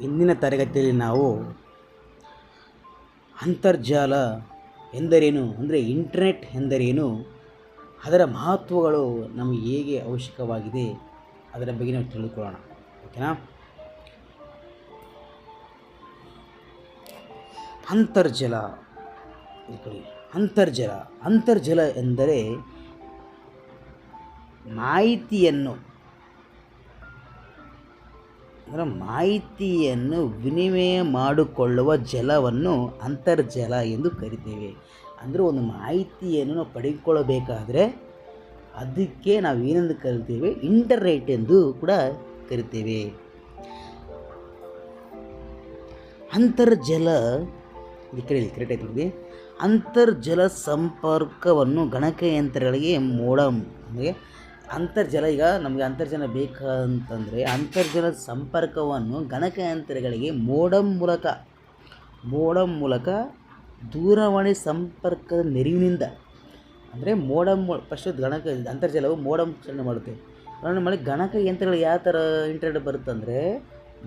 ಇಂದಿನ ತರಗತಿಯಲ್ಲಿ ನಾವು ಅಂತರ್ಜಾಲ ಎಂದರೇನು, ಅಂದರೆ ಇಂಟರ್ನೆಟ್ ಎಂದರೇನು, ಅದರ ಮಹತ್ವಗಳು ನಮಗೆ ಹೇಗೆ ಅವಶ್ಯಕವಾಗಿದೆ ಅದರ ಬಗ್ಗೆ ನಾವು ತಿಳಿದುಕೊಳ್ಳೋಣ. ಓಕೆನಾ? ಅಂತರ್ಜಲ ಎಂದರೆ ಮಾಹಿತಿಯನ್ನು ವಿನಿಮಯ ಮಾಡಿಕೊಳ್ಳುವ ಜಲವನ್ನು ಅಂತರ್ಜಲ ಎಂದು ಕರಿತೇವೆ. ಅಂದರೆ ಒಂದು ಮಾಹಿತಿಯನ್ನು ನಾವು ಪಡೆದುಕೊಳ್ಳಬೇಕಾದ್ರೆ ಅದಕ್ಕೆ ನಾವು ಏನೆಂದು ಕರಿತೇವೆ? ಇಂಟರ್ನೆಟ್ ಎಂದು ಕೂಡ ಕರಿತೇವೆ. ಅಂತರ್ಜಲ ಕರೆಕ್ಟ್ ಆಯ್ತು. ಅಂತರ್ಜಲ ಸಂಪರ್ಕವನ್ನು ಗಣಕಯಂತ್ರಗಳಿಗೆ ಮೋಡಮ್, ಅಂತರ್ಜಲ, ಈಗ ನಮಗೆ ಅಂತರ್ಜಲ ಬೇಕಂತಂದರೆ ಅಂತರ್ಜಲ ಸಂಪರ್ಕವನ್ನು ಗಣಕಯಂತ್ರಗಳಿಗೆ ಮೋಡಮ್ ಮೂಲಕ ದೂರವಾಣಿ ಸಂಪರ್ಕದ ನೆರವಿನಿಂದ, ಅಂದರೆ ಫಸ್ಟ್ ಅಂತರ್ಜಲವು ಮೋಡಮ್ ಸಣ್ಣ ಮಾಡುತ್ತೆ. ಮಾಡಿ ಗಣಕಯಂತ್ರಗಳು ಯಾವ ಥರ ಇಂಟರ್ನೆಟ್ ಬರುತ್ತಂದರೆ,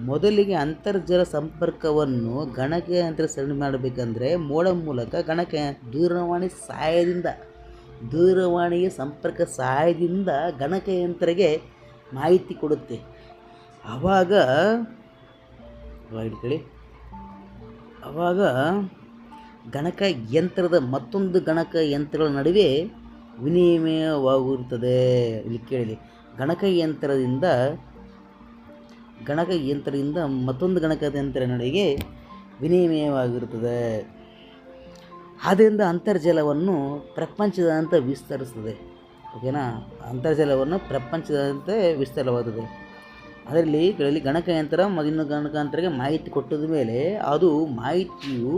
ಮೊದಲಿಗೆ ಅಂತರ್ಜಲ ಸಂಪರ್ಕವನ್ನು ಗಣಕಯಂತ್ರ ಸರಣಿ ಮಾಡಬೇಕಂದ್ರೆ ಮೋಡಮ್ ಮೂಲಕ ದೂರವಾಣಿಯ ಸಂಪರ್ಕ ಸಹಾಯದಿಂದ ಗಣಕಯಂತ್ರಕ್ಕೆ ಮಾಹಿತಿ ಕೊಡುತ್ತೆ. ಆವಾಗ ಗಣಕಯಂತ್ರದ ಮತ್ತೊಂದು ಗಣಕಯಂತ್ರಗಳ ನಡುವೆ ವಿನಿಮಯವಾಗುತ್ತದೆ. ಇಲ್ಲಿ ಕೇಳಿ, ಗಣಕಯಂತ್ರದಿಂದ ಮತ್ತೊಂದು ಗಣಕಯಂತ್ರ ನಡುವೆ ವಿನಿಮಯವಾಗಿರುತ್ತದೆ. ಆದ್ದರಿಂದ ಅಂತರ್ಜಲವನ್ನು ಪ್ರಪಂಚದಾದ್ಯಂತ ವಿಸ್ತರಿಸುತ್ತದೆ. ಓಕೆನಾ? ಅಂತರ್ಜಲವನ್ನು ಪ್ರಪಂಚದಾದ್ಯಂತ ವಿಸ್ತಾರವಾಗುತ್ತದೆ. ಅದರಲ್ಲಿ ಗಣಕಯಂತ್ರ ಇನ್ನೊಂದು ಗಣಕಯಂತ್ರಕ್ಕೆ ಮಾಹಿತಿ ಕೊಟ್ಟದ ಮೇಲೆ ಅದು ಮಾಹಿತಿಯು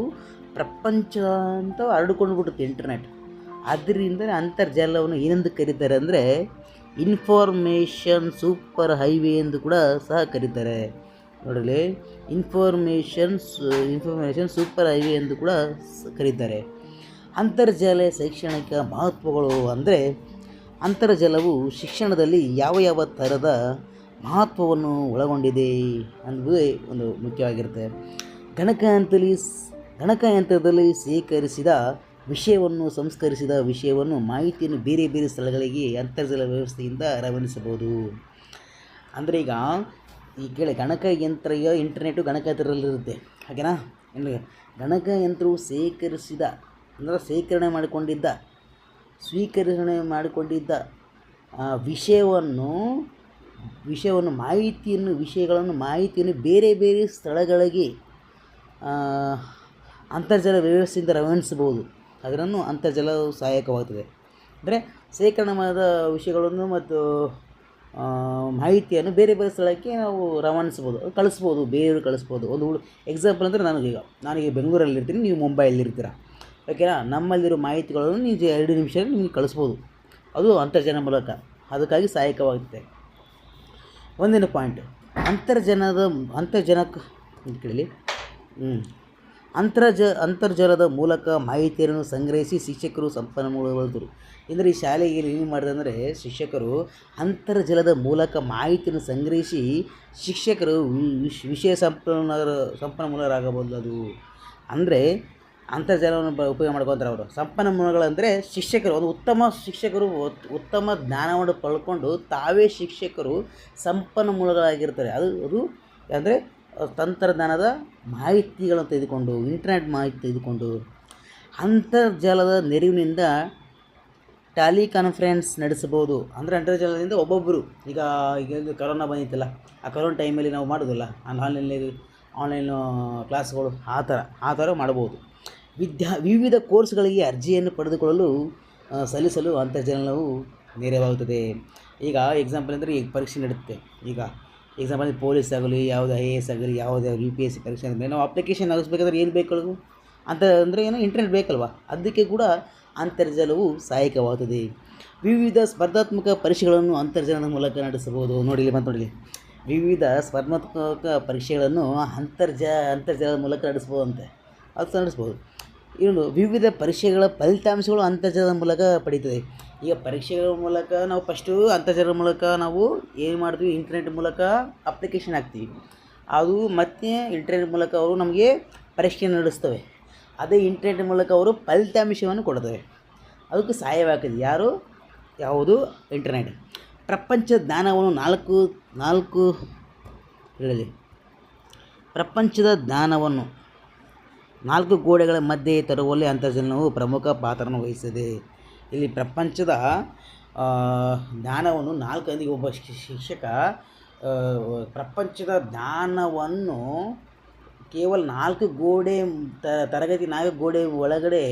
ಪ್ರಪಂಚದಾದ್ಯಂತ ಹರಡಿಕೊಂಡು ಬಿಡುತ್ತೆ, ಇಂಟರ್ನೆಟ್. ಆದ್ದರಿಂದ ಅಂತರ್ಜಲವನ್ನು ಏನೆಂದು ಕರೀತಾರೆ ಅಂದರೆ ಇನ್ಫಾರ್ಮೇಷನ್ ಸೂಪರ್ ಹೈವೇ ಎಂದು ಕೂಡ ಸಹ ಕರೀತಾರೆ. ನೋಡಲಿ, ಇನ್ಫಾರ್ಮೇಷನ್ ಸೂಪರ್ ಹೈವೇ ಎಂದು ಕೂಡ ಕರೀತಾರೆ. ಅಂತರ್ಜಾಲ ಶೈಕ್ಷಣಿಕ ಮಹತ್ವಗಳು ಅಂದರೆ, ಅಂತರ್ಜಲವು ಶಿಕ್ಷಣದಲ್ಲಿ ಯಾವ ಥರದ ಮಹತ್ವವನ್ನು ಒಳಗೊಂಡಿದೆ ಅನ್ನೋದೇ ಒಂದು ಮುಖ್ಯವಾಗಿರುತ್ತೆ. ಗಣಕಯಂತ್ರದಲ್ಲಿ ಸಂಸ್ಕರಿಸಿದ ವಿಷಯವನ್ನು ಮಾಹಿತಿಯನ್ನು ಬೇರೆ ಬೇರೆ ಸ್ಥಳಗಳಿಗೆ ಅಂತರ್ಜಲ ವ್ಯವಸ್ಥೆಯಿಂದ ರವಾನಿಸಬಹುದು. ಅಂದರೆ ಈಗ ಕೇಳಿ, ಗಣಕಯಂತ್ರ ಇಂಟರ್ನೆಟ್ಟು ಗಣಕಯಂತ್ರದಲ್ಲಿರುತ್ತೆ. ಹಾಗೆನಾ? ಗಣಕಯಂತ್ರವು ಸ್ವೀಕರಣೆ ಮಾಡಿಕೊಂಡಿದ್ದ ಮಾಹಿತಿಯನ್ನು ಬೇರೆ ಬೇರೆ ಸ್ಥಳಗಳಿಗೆ ಅಂತರ್ಜಲ ವ್ಯವಸ್ಥೆಯಿಂದ ರವಾನಿಸಬಹುದು. ಅದನ್ನು ಅಂತರ್ಜಲವು ಸಹಾಯಕವಾಗುತ್ತದೆ. ಅಂದರೆ ಶೇಖರಣೆ ಮಾಡಿದ ವಿಷಯಗಳನ್ನು ಮತ್ತು ಮಾಹಿತಿಯನ್ನು ಬೇರೆ ಬೇರೆ ಸ್ಥಳಕ್ಕೆ ನಾವು ರವಾನಿಸ್ಬೋದು, ಬೇರೆಯವರು ಕಳಿಸ್ಬೋದು. ಒಂದು ಎಕ್ಸಾಂಪಲ್ ಅಂದರೆ, ನಾನೀಗ ಬೆಂಗಳೂರಲ್ಲಿರ್ತೀನಿ, ನೀವು ಮುಂಬೈಯಲ್ಲಿರ್ತೀರ. ಓಕೆನಾ? ನಮ್ಮಲ್ಲಿರೋ ಮಾಹಿತಿಗಳನ್ನು ನೀವು 2 ನಿಮಿಷದಲ್ಲಿ ನಿಮಗೆ ಕಳಿಸ್ಬೋದು. ಅದು ಅಂತರ್ಜಲ ಮೂಲಕ, ಅದಕ್ಕಾಗಿ ಸಹಾಯಕವಾಗುತ್ತೆ. ಒಂದನೇ ಪಾಯಿಂಟ್, ಅಂತರ್ಜಲದ ಮೂಲಕ ಮಾಹಿತಿಯನ್ನು ಸಂಗ್ರಹಿಸಿ ಶಿಕ್ಷಕರು ಸಂಪನ್ಮೂಲಗಳು. ಅಂದರೆ ಈ ಶಾಲೆಗೆ ಏನು ಮಾಡಿದೆ ಅಂದರೆ, ಶಿಕ್ಷಕರು ಅಂತರ್ಜಲದ ಮೂಲಕ ಮಾಹಿತಿಯನ್ನು ಸಂಗ್ರಹಿಸಿ ಶಿಕ್ಷಕರು ವಿಷಯ ಸಂಪನ್ಮೂಲರಾಗಬಹುದು. ಅಂದರೆ ಅಂತರ್ಜಲವನ್ನು ಉಪಯೋಗ ಮಾಡ್ಕೊತಾರೆ ಅವರು. ಸಂಪನ್ಮೂಲಗಳಂದರೆ ಶಿಕ್ಷಕರು, ಉತ್ತಮ ಜ್ಞಾನವನ್ನು ಪಡ್ಕೊಂಡು ತಾವೇ ಶಿಕ್ಷಕರು ಸಂಪನ್ಮೂಲಗಳಾಗಿರ್ತಾರೆ. ಅದು ಅಂದರೆ ತಂತ್ರಜ್ಞಾನದ ಮಾಹಿತಿಗಳನ್ನು ತೆಗೆದುಕೊಂಡು, ಇಂಟರ್ನೆಟ್ ಮಾಹಿತಿ ತೆಗೆದುಕೊಂಡು, ಅಂತರ್ಜಾಲದ ನೆರವಿನಿಂದ ಟೆಲಿಕಾನ್ಫರೆನ್ಸ್ ನಡೆಸಬಹುದು. ಅಂದರೆ ಅಂತರ್ಜಾಲದಿಂದ ಒಬ್ಬೊಬ್ಬರು, ಈಗ ಕರೋನಾ ಬಂದಿತ್ತಲ್ಲ, ಆ ಕರೋನಾ ಟೈಮಲ್ಲಿ ನಾವು ಮಾಡೋದಿಲ್ಲ ಆನ್ಲೈನ್ ಕ್ಲಾಸ್ಗಳು, ಆ ಥರ ಮಾಡ್ಬೋದು. ವಿವಿಧ ಕೋರ್ಸ್ಗಳಿಗೆ ಅರ್ಜಿಯನ್ನು ಪಡೆದುಕೊಳ್ಳಲು ಸಲ್ಲಿಸಲು ಅಂತರ್ಜಾಲವು ನೆರವಾಗುತ್ತದೆ. ಈಗ ಎಕ್ಸಾಂಪಲ್ ಅಂದರೆ, ಈಗ ಪರೀಕ್ಷೆ ನಡೆಯುತ್ತೆ. ಈಗ ಎಕ್ಸಾಂಪಲ್ ಪೊಲೀಸ್ ಆಗಲಿ, ಯಾವುದೇ IAS ಆಗಲಿ, ಯಾವುದೇ UPSC ಪರೀಕ್ಷೆ ಅಂದರೆ ನಾವು ಅಪ್ಲಿಕೇಶನ್ ಆಗಿಸ್ಬೇಕಾದ್ರೆ ಏನು ಬೇಕು ಅಂತ ಅಂದರೆ ಇಂಟರ್ನೆಟ್ ಬೇಕಲ್ವ? ಅದಕ್ಕೆ ಕೂಡ ಅಂತರ್ಜಾಲವು ಸಹಾಯಕವಾಗುತ್ತದೆ. ವಿವಿಧ ಸ್ಪರ್ಧಾತ್ಮಕ ಪರೀಕ್ಷೆಗಳನ್ನು ಅಂತರ್ಜಾಲದ ಮೂಲಕ ನಡೆಸಬಹುದು. ನೋಡಿ, ವಿವಿಧ ಸ್ಪರ್ಧಾತ್ಮಕ ಪರೀಕ್ಷೆಗಳನ್ನು ಅಂತರ್ಜಾಲದ ಮೂಲಕ ನಡೆಸ್ಬೋದು. ಇನ್ನೊಂದು, ವಿವಿಧ ಪರೀಕ್ಷೆಗಳ ಫಲಿತಾಂಶಗಳು ಅಂತರ್ಜಾಲದ ಮೂಲಕ ಪಡೀತದೆ. ಈಗ ಪರೀಕ್ಷೆಗಳ ಮೂಲಕ ನಾವು ಫಸ್ಟು ಅಂತರ್ಜಾಲದ ಮೂಲಕ ನಾವು ಏನು ಮಾಡ್ತೀವಿ, ಇಂಟರ್ನೆಟ್ ಮೂಲಕ ಅಪ್ಲಿಕೇಶನ್ ಹಾಕ್ತೀವಿ. ಅದು ಮತ್ತು ಇಂಟರ್ನೆಟ್ ಮೂಲಕ ಅವರು ನಮಗೆ ಪರೀಕ್ಷೆ ನಡೆಸ್ತವೆ. ಅದೇ ಇಂಟರ್ನೆಟ್ ಮೂಲಕ ಅವರು ಫಲಿತಾಂಶವನ್ನು ಕೊಡ್ತವೆ. ಅದಕ್ಕೆ ಸಹಾಯವಾಗ್ತದೆ ಯಾವುದು ಇಂಟರ್ನೆಟ್. ಪ್ರಪಂಚದ ಜ್ಞಾನವನ್ನು ನಾಲ್ಕು ಹೇಳಲಿ ಪ್ರಪಂಚದ ಜ್ಞಾನವನ್ನು 4 ಗೋಡೆಗಳ ಮಧ್ಯೆ ತರುವಲ್ಲಿ ಅಂತರ್ಜಾಲವು ಪ್ರಮುಖ ಪಾತ್ರವನ್ನು ವಹಿಸಿದೆ. ಇಲ್ಲಿ ಪ್ರಪಂಚದ ಜ್ಞಾನವನ್ನು 4 ಒಬ್ಬ ಶಿಕ್ಷಕ ಪ್ರಪಂಚದ ಜ್ಞಾನವನ್ನು ಕೇವಲ 4 ಗೋಡೆ ತರಗತಿ 4 ಗೋಡೆ ಒಳಗಡೆ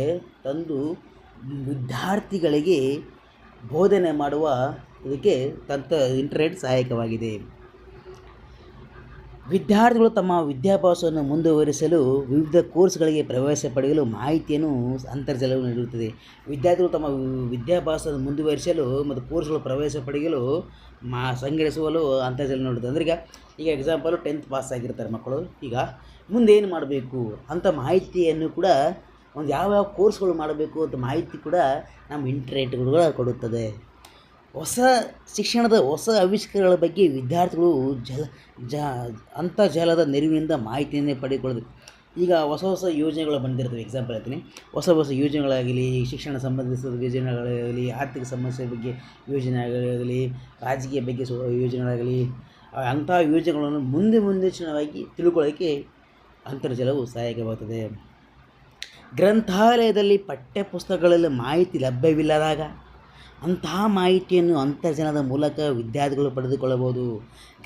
ತಂದು ವಿದ್ಯಾರ್ಥಿಗಳಿಗೆ ಬೋಧನೆ ಮಾಡುವ ಇದಕ್ಕೆ ಇಂಟರ್ನೆಟ್ ಸಹಾಯಕವಾಗಿದೆ. ವಿದ್ಯಾರ್ಥಿಗಳು ತಮ್ಮ ವಿದ್ಯಾಭ್ಯಾಸವನ್ನು ಮುಂದುವರಿಸಲು ವಿವಿಧ ಕೋರ್ಸ್ಗಳಿಗೆ ಪ್ರವೇಶ ಪಡೆಯಲು ಮಾಹಿತಿಯನ್ನು ಅಂತರ್ಜಾಲವು ನೀಡುತ್ತದೆ. ವಿದ್ಯಾರ್ಥಿಗಳು ತಮ್ಮ ವಿದ್ಯಾಭ್ಯಾಸವನ್ನು ಮುಂದುವರಿಸಲು ಮತ್ತು ಕೋರ್ಸ್ಗಳು ಪ್ರವೇಶ ಪಡೆಯಲು ಸಂಘಟಿಸುವಲು ಅಂತರ್ಜಾಲ ನೀಡುತ್ತದೆ. ಅಂದರೆ ಈಗ ಎಕ್ಸಾಂಪಲು 10th ಪಾಸ್ ಆಗಿರ್ತಾರೆ ಮಕ್ಕಳು. ಈಗ ಮುಂದೆ ಏನು ಮಾಡಬೇಕು ಅಂತ ಮಾಹಿತಿಯನ್ನು ಕೂಡ ಒಂದು ಯಾವ ಕೋರ್ಸ್ಗಳು ಮಾಡಬೇಕು ಅಂತ ಮಾಹಿತಿ ಕೂಡ ನಮ್ಮ ಇಂಟರ್ನೆಟ್ಗಳು ಕೊಡುತ್ತದೆ. ಶಿಕ್ಷಣದ ಹೊಸ ಆವಿಷ್ಕಾರಗಳ ಬಗ್ಗೆ ವಿದ್ಯಾರ್ಥಿಗಳು ಅಂತರ್ಜಾಲದ ನೆರವಿನಿಂದ ಮಾಹಿತಿಯನ್ನೇ ಪಡೆದುಕೊಳ್ಳಬೇಕು. ಈಗ ಹೊಸ ಯೋಜನೆಗಳು ಬಂದಿರ್ತವೆ. ಎಕ್ಸಾಂಪಲ್ ಹೇಳ್ತೀನಿ, ಹೊಸ ಯೋಜನೆಗಳಾಗಲಿ, ಶಿಕ್ಷಣ ಸಂಬಂಧಿಸಿದ ಯೋಜನೆಗಳಾಗಲಿ, ಆರ್ಥಿಕ ಸಮಸ್ಯೆ ಬಗ್ಗೆ ಯೋಜನೆಗಳಾಗಲಿ, ರಾಜಕೀಯ ಬಗ್ಗೆ ಯೋಜನೆಗಳಾಗಲಿ, ಅಂಥ ಯೋಜನೆಗಳನ್ನು ಮುಂಚಿತವಾಗಿ ತಿಳ್ಕೊಳ್ಳೋಕ್ಕೆ ಅಂತರ್ಜಾಲವು ಸಹಾಯಕವಾಗುತ್ತದೆ. ಗ್ರಂಥಾಲಯದಲ್ಲಿ ಪಠ್ಯಪುಸ್ತಕಗಳಲ್ಲಿ ಮಾಹಿತಿ ಲಭ್ಯವಿಲ್ಲದಾಗ ಅಂತಹ ಮಾಹಿತಿಯನ್ನು ಅಂತರ್ಜಾಲದ ಮೂಲಕ ವಿದ್ಯಾರ್ಥಿಗಳು ಪಡೆದುಕೊಳ್ಳಬಹುದು.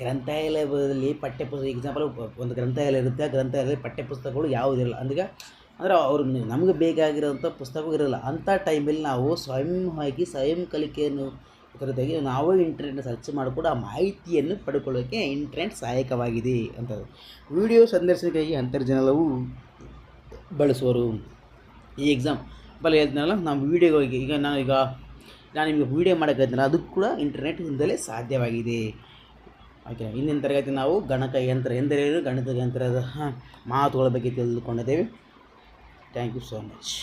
ಗ್ರಂಥಾಲಯದಲ್ಲಿ ಪಠ್ಯಪುಸ್ತಕ ಎಕ್ಸಾಂಪಲ್ ಒಂದು ಗ್ರಂಥಾಲಯ ಇರುತ್ತೆ. ಆ ಗ್ರಂಥಾಲಯದಲ್ಲಿ ಪಠ್ಯಪುಸ್ತಕಗಳು ಯಾವುದಿರಲ್ಲ. ಅಂದರೆ ಅವರು ನಮಗೆ ಬೇಕಾಗಿರೋಂಥ ಪುಸ್ತಕಗಳು ಇರೋಲ್ಲ. ಅಂಥ ಟೈಮಲ್ಲಿ ನಾವು ಸ್ವಯಂ ಕಲಿಕೆಯನ್ನು ಕುರಿತಾಗಿ ನಾವು ಇಂಟರ್ನೆಟ್ ಸರ್ಚ್ ಮಾಡಿಕೊಂಡು ಆ ಮಾಹಿತಿಯನ್ನು ಪಡ್ಕೊಳ್ಳೋಕ್ಕೆ ಇಂಟರ್ನೆಟ್ ಸಹಾಯಕವಾಗಿದೆ ಅಂತ. ವಿಡಿಯೋ ಸಂದರ್ಶನಕ್ಕಾಗಿ ಅಂತರ್ಜಾಲವು ಬಳಸುವರು. ಈ ಎಕ್ಸಾಂಪಲ್ ಹೇಳ್ತೀನಲ್ಲ, ನಾವು ವೀಡಿಯೋಗಳಿಗೆ ನಾನು ನಿಮಗೆ ವೀಡಿಯೋ ಮಾಡೋಕ್ಕಾಗ್ತೀನಲ್ಲ, ಅದಕ್ಕೆ ಕೂಡ ಇಂಟರ್ನೆಟ್ನಿಂದಲೇ ಸಾಧ್ಯವಾಗಿದೆ. ಓಕೆ, ಇಂದಿನ ತರಗತಿ ನಾವು ಗಣಕಯಂತ್ರ ಎಂದರೇನು, ಗಣಿತ ಯಂತ್ರದ ಮಾತುಗಳ ಬಗ್ಗೆ ತಿಳಿದುಕೊಂಡಿದ್ದೇವೆ. Thank you so much.